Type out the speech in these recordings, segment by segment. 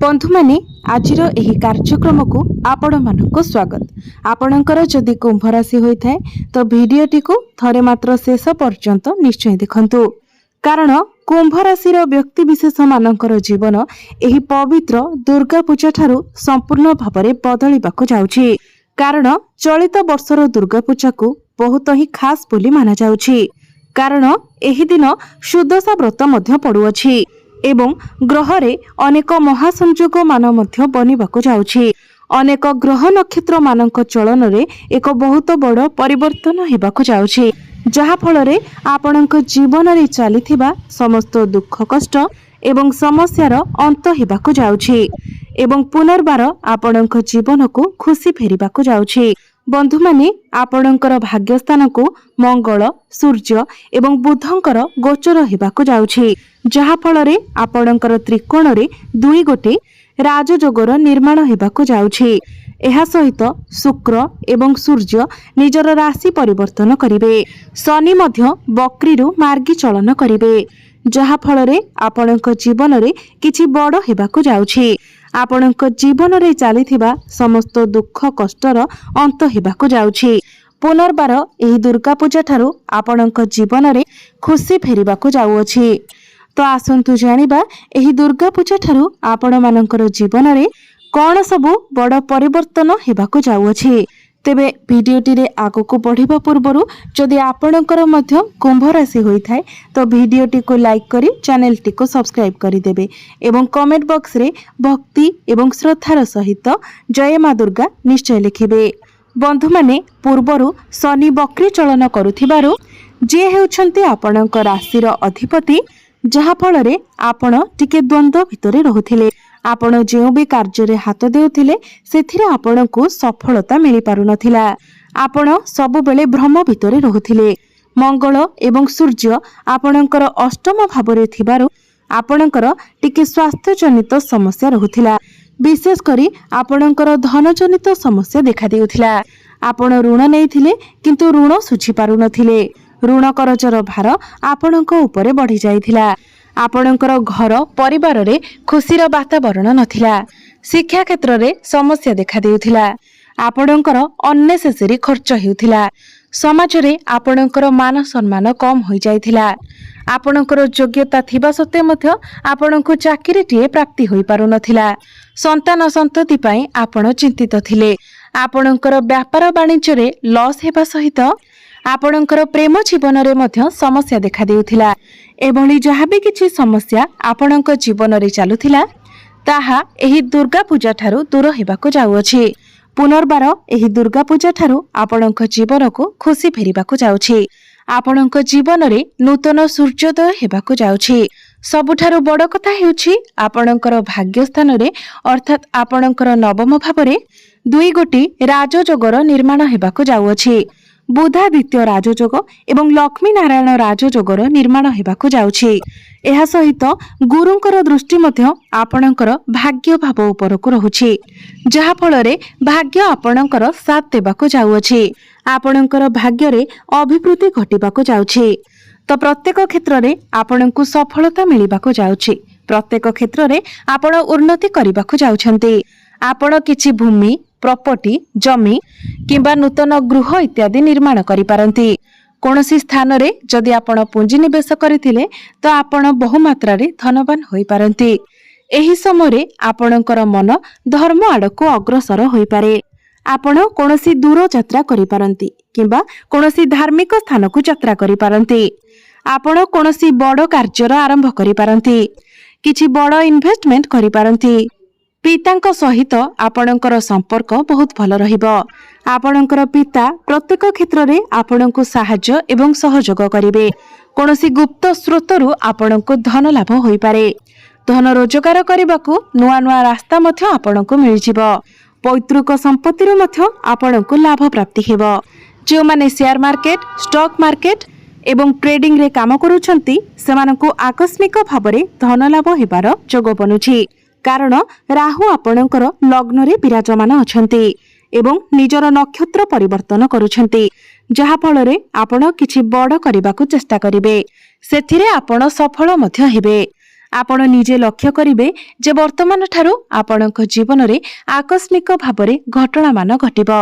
बंधु माने आजिर एही कार्यक्रम को आपण मानक स्वागत। आपणकर जदि कुंभ राशि होता है तो भिडियोटी को थरे मात्र शेष पर्यंत निश्चय देखंतु, कारण कुंभ राशि व्यक्ति विशेष मानकर जीवन एही पवित्र दुर्गा पूजा ठारू संपूर्ण भाव बदलिबाकु जाउछि। कारण चलित वर्षर दुर्गा पूजा को बहुत ही खास बोली माना जाउछि, कारण एही दिन सुदशा व्रत मध्य पड़ुअछि एवं ग्रहरे अनेक महासंयोग मान मध्य बनिबाकु जाउछि। अनेक ग्रह नक्षत्र मानक चलन रे एक बहुत बड़ परिवर्तन हेबाकु जाउछि, जहा फल रे आपणक जीवन रे चलिथिबा समस्त दुख कष्ट एवं समस्यार अंत हेबाकु जाउछि एवं पुनर्बार आपणक जीवन को खुशी फेरिबाकु जाउछि। बंधु माने आपणकर भाग्यस्थान को मंगल सूर्य एवं बुधंकर गोचर हेबाकु जाउछि, जहा फल रे आपणकर त्रिकोण रे दुई गोटे राजयोगर निर्माण हेबाकु जाउछि। एहा सहित शुक्र एवं सूर्य निजर राशि परिवर्तन करिवे। शनि मध्य बक्रीरु मार्गी चलन करिवे, जहा फल रे आपणक जीवन रे किछि बड़ हेबाकु जाउछि। आपणक जीवन रे चलिथिबा समस्त दुख कष्टर अंत हेबाकु जाउछि। पुनर्बार एही दुर्गा पूजा ठारू आपणक जीवन रे खुशी फेरिबाकु जाउछि। तो आसंतु जानिबा एही दुर्गा पूजा ठारू आपण मानकर जीवन रे कौन सबु बड़ परिवर्तन हेबाकु जाउछि। तेबे भिडियोटी रे आगको बढ़िबा पूर्वरु जदि आपणकर मध्य कुंभ राशि होइथाय तो भिडियोटी को लाइक करी चैनलटी को सब्सक्राइब करी देबे एवं कमेंट बॉक्स रे भक्ति एवं श्रद्धार सहित जय मां दुर्गा निश्चय लिखिबे। बंधु माने पूर्वरु शनि बक्री चलन करुथिबारु जे हेउछंती आपणक राशिर अधिपति, जहा फल रे आपण टिके द्वंद्व भितरे रहुथिले। आपण जो भी कार्य रे हाथ देउथिले सेथिरे आपणकु सफलता मिली पारु नथिला। आपण सब बेले भ्रम भितरे रहुथिले। मंगल एवं सूर्य आपणकर अष्टम भाव रे थिबारु आपणकर टिके स्वास्थ्य जनित समस्या रहुथिला। विशेष करी आपणकर धन जनित समस्या देखा देउथिला। आपण ऋण नेइथिले किंतु ऋण सुझी पारु नथिले। ऋण करजर भार आपणक उपरे बढ़ी जाइथिला। आपणकर घर परिवार रे खुशीर वातावरण नथिला। शिक्षा क्षेत्र रे समस्या देखा देउथिला। आपणकर अननेसेसरी खर्च हेउथिला। समाज रे आपणकर मान सम्मान कम होई जाइथिला। आपणकर योग्यता थिबा सत्ते मध्य आपणकु चाकरीटीए प्राप्ति होई पारु नथिला। संतान संतति पई आपण चिंतित थिले। आपणकर व्यापार वाणिज्य रे लॉस हेबा सहित आपणकर प्रेम जीवन रे मध्य समस्या देखा देउथिला। एभली जहाँ भी किछि समस्या आपणक जीवन रे चालुथिला ताहा एही दुर्गा पूजा ठारू दूर हेबाकु जाउछि। पुनर्बार एही दुर्गा पूजा ठारू आपणक जीवन को खुशी फेरिबाकु जाउछि। आपणक जीवन रे नूतन सूर्योदय हेबाकु जाउछि। सबुठारू बड़ कथा हेउछि आपणकर भाग्यस्थान रे अर्थात आपणकर नवम भाव रे दुई गोटी राजयोगर निर्माण हेबाकु जाउछि। बुधादित्य राजयोग एवं लक्ष्मी नारायण राजयोगर निर्माण हेबाकु जाउछि। एहा सहित गुरुंकर दृष्टि मध्य आपणकर भाग्य भाव उपरकु रहुछि, जहा फल रे भाग्य आपणकर साथ देबाकु जाउछि। आपणकर भाग्य रे अभिवृद्धि घटिबाकु जाउछि। तो प्रत्येक क्षेत्र रे आपणकु सफलता मिलिबाकु जाउछि। प्रत्येक क्षेत्र रे आपण उन्नति करिबाकु जाउछंती। आपण किछि भूमि प्रॉपर्टी जमी किंबा नूतन गृह इत्यादि निर्माण करि पारंती। कोनोसी स्थान रे जदि आपण पुंजी निवेश करिथिले तो आपण बहु मात्रा रे धनवान होई पारंती। एही समय रे आपणकर मन धर्म आडको अग्रसर होई पारे। आपण कोनोसी दूर यात्रा करि पारंती किंबा कोनोसी धार्मिक स्थान को यात्रा करि पारंती। आपण कोनोसी बड़ कार्यर आरंभ करि पारंती। किछि बड़ इन्वेस्टमेंट करि पारंती। पितांक सहित आपणकर संपर्क बहुत भल रहिबो। आपणकर पिता प्रत्येक क्षेत्र रे आपणको सहाय्य एवं सहयोग करिवे। कोनोसी गुप्त स्रोतरु आपणको धन लाभ होई पारे। धन रोजगार करबाकू नुआ नुआ रास्ता मध्य आपणको मिल जिवो। पैतृक संपत्ति मध्य आपणको लाभ प्राप्ति हेबो। जो माने शेयर मार्केट स्टॉक मार्केट एवं ट्रेडिंग रे काम करूछंती सेमानकू आकस्मिक भाबरे धन लाभ हेबार जोग बनुछि। कारण राहु आपणकर लग्न रे विराजमान अछंती एवं निजर नक्षत्र परिवर्तन करूछंती, जहा फल रे आपण किछि बड़ करबाकू चेष्टा करिवे। सेथिरे आपण सफल मध्य हेबे। आपण निजे लक्ष्य करिवे जे वर्तमान ठारू आपणक जीवन रे आकस्मिक भाबरे घटना मान घटिबो।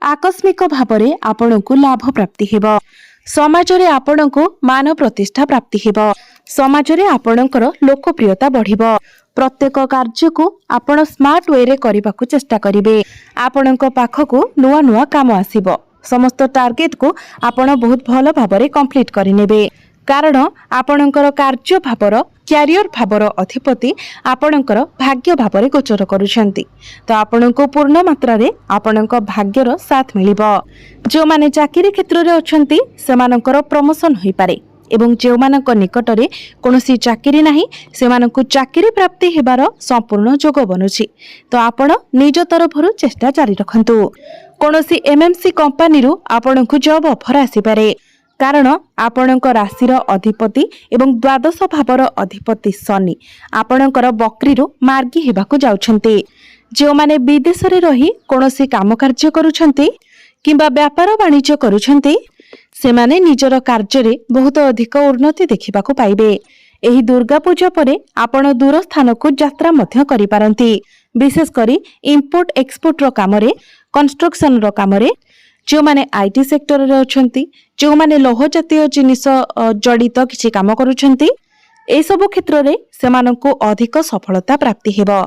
आकस्मिक भाबरे आपणकु लाभ प्राप्ति हेबो। समाज रे आपणको मान प्रतिष्ठा प्राप्ति हेबो। समाज रे आपणकर लोकप्रियता बढ़िबो। प्रत्येक कार्य को आपण स्मार्ट वे रे करिबाकु चेष्टा करिवे। आपणक पाखकु नुआ नुआ काम आसीबो। समस्त टार्गेट को आपण बहुत भलो भाबरे कंप्लीट करिनेबे। कारण आपणकर कार्य भाबर क्यारियर भाबर अधिपति आपणकर भाग्य भाबरे गोचर करूछंती। तो आपणको पूर्ण मात्रा रे आपणक भाग्यर साथ मिलिबो। जो माने चाकरी क्षेत्र रे अछंती सेमानकर प्रमोशन होई पारे एवं जो मानक निकट रे कोनोसी चाकरी नाही सेमानकु चाकरी प्राप्ति हेबार संपूर्ण जोग बनुछि। तो आपण निज तरफरु चेष्टा जारी रखंतु। कोनोसी एमएमसी कंपनी रु आपणकु जॉब ऑफर आसी पारे। कारण आपणक राशि अधिपति एवं द्वादश भावर अधिपति शनि आपणकर बकरी मार्गी हेबाकु जाउछंती। जो माने विदेश रे रही कोनोसी काम कार्य करूछंती किंबा व्यापार वाणिज्य करूछंती सेमाने निजर कार्य रे बहुत अधिक उन्नति देखिबाकु पाइबे। एही दुर्गा पूजा परे आपण दूर स्थान को यात्रा मध्य करि पारंती। विशेष करी इंपोर्ट एक्सपोर्ट रो काम रे कंस्ट्रक्शन रो काम रे जो माने आईटी सेक्टर रे अछंती जो माने लौह जातीय जिनिस जड़ित किछि काम करूछंती ए सब क्षेत्र रे सेमानंको अधिक सफलता प्राप्ति हेबो।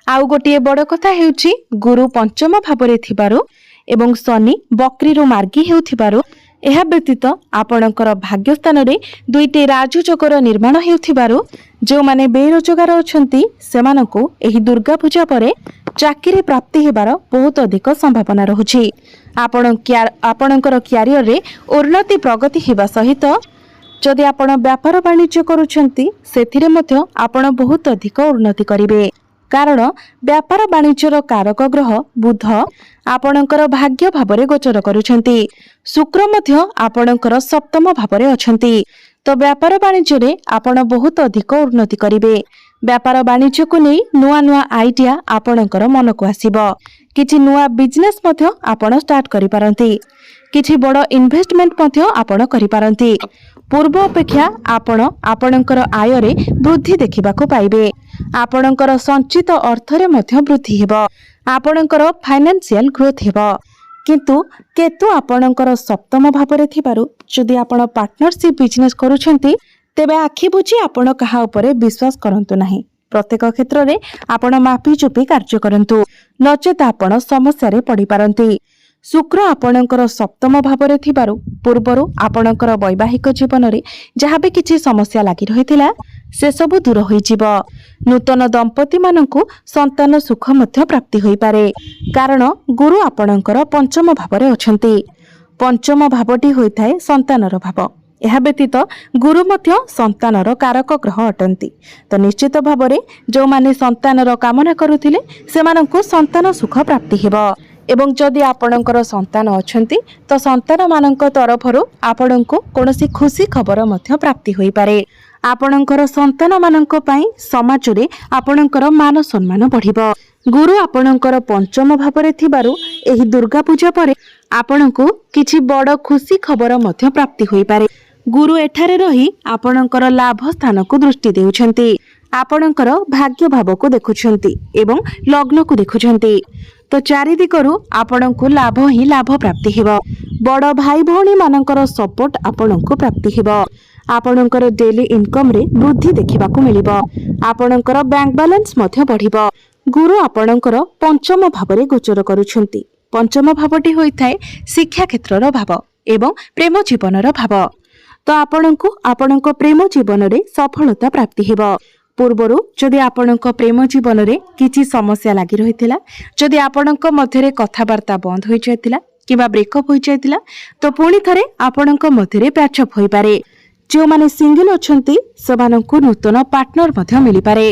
आउ गोटिए बड़ कथा हेउछि गुरु पंचम भाबरे थिबारो एवं शनि बकरी रो मार्गी हेउथिबारो एहा व्यतीत आपणकर भाग्य स्थान रे दुईटे राजयोगर निर्माण हेउथिबारो जो माने बेरोजगार अछंती सेमानंको एही दुर्गा पूजा परे चाकरी प्राप्ति हेबार बहुत अधिक संभावना रहुछि। आपणकर क्यारियर रे उन्नति प्रगति हेबा सहित जदि आपण व्यापार वाणिज्य करूछंती सेथिरे मध्य आपण बहुत अधिक उन्नति करिवे। कारण व्यापार वाणिज्यर कारक ग्रह बुध आपणकर भाग्य भाबरे गोचर करूछंती। शुक्र मध्य आपणकर सप्तम भाबरे अछंती। तो व्यापार वाणिज्य रे आपण बहुत अधिक उन्नति करिवे। व्यापार वाणिज्य को नहीं नुआ नुआ आइडिया आपणकर मन को आसीबो। किछि नुआ बिजनेस मध्य आपण स्टार्ट करि पारंती। किछि बड़ इन्वेस्टमेंट मध्य आपण करि पारंती। पूर्व अपेक्षा आपण आपणकर आय रे वृद्धि देखिबाकू पाइबे। आपणकर संचित अर्थ रे मध्य वृद्धि हेबो। आपणकर फाइनेंशियल ग्रोथ हेबो। किंतु केतु आपणकर सप्तम भाबरे थिबारु जदि आपण पार्टनरशिप बिजनेस करूछंती तेबे आखि बुझी आपण कहा उपरे विश्वास करंतु नाही। प्रत्येक क्षेत्र रे आपण मापी चुपी कार्य करंतु नचेत आपण समस्या रे पड़ी पारंती। शुक्र आपणकर सप्तम भाबरे थिबारु पूर्वरु आपणकर वैवाहिक जीवन रे जहाँ भी किछि समस्या लागि रहिथिला से सब दूर होई जिवो। नूतन दंपति माननकु संतान सुख मध्य प्राप्ति होई पारे। कारण गुरु आपणकर पंचम भाबरे अछंती। पंचम भावटी होइथाय संतानर भाव। यह व्यतीत गुरु मध्य संतानर कारक ग्रह अटंती। तो निश्चित भावरे जो माने संतानर कामना करुथिले सेमानंकु संतान सुख प्राप्ति हेबो। एवं जदि आपणकर संतान अछंती तो संतान मानक तरफरु आपणंकु कोनोसी खुशी खबर मध्य प्राप्ति होई पारे। आपणकर संतान मानक पई समाज रे आपणकर मान सम्मान बढ़िबो। गुरु आपणकर पंचम भावरे थिबारु एही दुर्गा पूजा परे आपणंकु किछि बड़ खुशी खबर मध्य प्राप्ति होई पारे। गुरु एठारे रही आपणकर लाभ स्थान को दृष्टि देउछंती। आपणकर भाग्य भाव को देखुछंती एवं लग्न को देखुछंती। तो चारि दिगरु आपणंकु लाभ ही लाभ प्राप्ति हेबो। बड़ भाई भौणी मानकर सपोर्ट आपणंकु प्राप्ति हेबो। आपणंकर डेली इनकम रे वृद्धि देखिबाकू मिलिबो। आपणंकर बैंक बैलेंस मध्य बढ़िबो। गुरु आपणंकर पंचम भावरे गोचर करूछंती। पंचम भावटी होइथाय शिक्षा क्षेत्रर भाव एवं प्रेम जीवनर भाव। तो आपणंकु आपणंक प्रेम जीवन रे सफलता प्राप्ति हेबो। पूर्वरु जदि आपणंक प्रेम जीवन रे किछि समस्या लागि रहिथिला जदि आपणंक मध्यरे कथावार्ता बंद होई जायतिला किबा ब्रेकअप होई जायतिला तो पुणी थरे आपणंक मध्यरे पैचअप होई पारे। जो माने सिंगल अछंती सेमानंकु नूतन पार्टनर मध्य मिली पारे।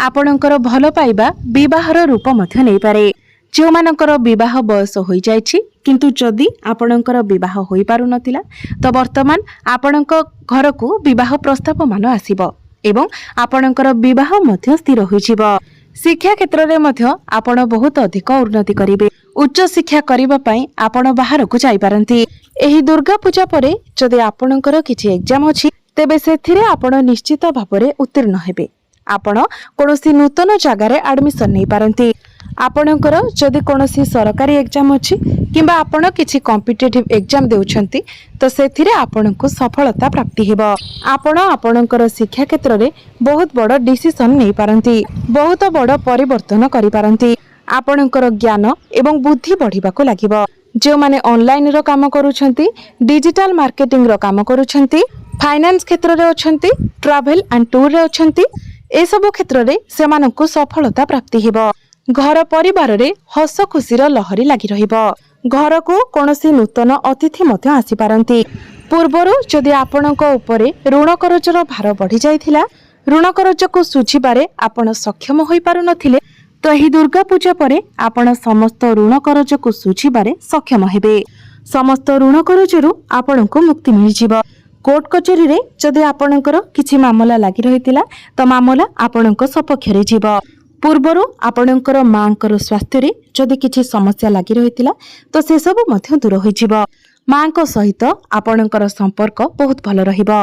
आपणंकर भलो पाइबा विवाहर रूप मध्य नै पारे। जो मानकर विवाह बयस होई जायछि किंतु जदि आपणंकर विवाह होई पारु नथिला तो वर्तमान आपणंक घर को विवाह प्रस्ताव मान आसीबो एवं आपणंकर विवाह मध्य स्थिर होइजिबो। शिक्षा क्षेत्र रे मध्य आपण बहुत अधिक उन्नति करिवे। उच्च शिक्षा करिबा पई आपण बाहर को जाई पारंती। एही दुर्गा पूजा परे जदि आपणंकर किछि एग्जाम अछि तेबे सेथिरे आपण निश्चित भाबरे उत्तीर्ण हेबे। आपण कोनोसी नूतन जगार एडमिशन नहीं पारंती। आपणकर जदि कोनोसी सरकारी एग्जाम अछि किंबा आपण किछि कॉम्पिटिटिव एग्जाम देउछंती तो सेथिरे आपणको सफलता प्राप्ति हेबो। आपण आपणकर शिक्षा क्षेत्र रे बहुत बड़ डिसीजन नहीं पारंती, बहुत बड़ परिवर्तन करि पारंती। आपणकर ज्ञान एवं बुद्धि बढ़िबाको लागिबो। जो माने ऑनलाइन रो काम करूछंती, डिजिटल मार्केटिंग रो काम करूछंती, फाइनेंस क्षेत्र रे अछंती, ट्रैवल एंड टूर रे अछंती, ए सब क्षेत्र रे सेमानकु सफलता प्राप्ति हेबो। घर परिवार रे हस खुशीर लहरी लागि रहिबो। घर को कोनोसी नूतन अतिथि मध्य आसी पारंती। पूर्वरु जदि आपणक उपरे ऋण करजर भार बढ़ी जाइथिला, ऋण करज को सुझिबारे आपण सक्षम होई पारु नथिले, तो एही दुर्गा पूजा परे आपण समस्त ऋण करज को सुझिबारे सक्षम हेबे। समस्त ऋण करजरु आपणको मुक्ति मिलि जिवो। कोर्ट कचेरी रे जदि आपणकर किछि मामला लागि रहितिला तो मामला आपणक सपक्ष रे जिवो। पूर्वरु आपणकर मांकर स्वास्थ्य रे जदि किछि समस्या लागि रहितिला तो से सब मध्य दूर होई जिवो। मांको सहित आपणकर संपर्क बहुत भलो रहिबो।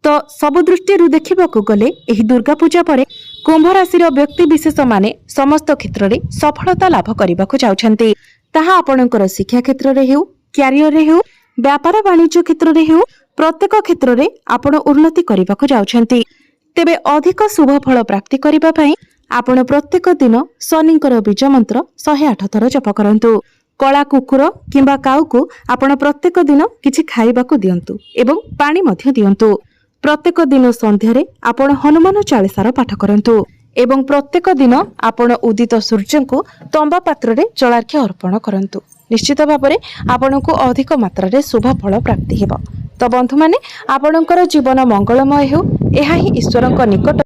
तो सब दृष्टि देखिबाकू गले एही दुर्गा पूजा परे कुंभ राशि व्यक्ति विशेष माने समस्त क्षेत्र रे सफलता लाभ करबाकू जाउछंती। ताहा आपणकर शिक्षा क्षेत्र रे हेउ, क्यारियर रे हेउ, व्यापार वाणिज्य क्षेत्र रे हेउ, प्रत्येक क्षेत्र रे आपण उन्नति करबाकू जाउछंती। तेबे अधिक शुभ फल प्राप्ति करबा पई आपण प्रत्येक दिन शनिंकर बीज मंत्र 108 थर जप करंतु। कला कुकुर किंबा काऊ को आपण प्रत्येक दिन किछि खाइबाकू दियंतु एवं पानी मध्य दियंतु। प्रत्येक दिन संध्यारे आपण हनुमान चालीसार पाठ करंतु एवं प्रत्येक दिन आपण उदित सूर्य को तंबा पात्र रे जलार्घ्य अर्पण करंतु। निश्चित भाव में आपण को अधिक मात्रा रे शुभ फल प्राप्ति हेबो। तो बंधु माने आपणकर जीवन मंगलमय हो, एहा ही ईश्वरक निकट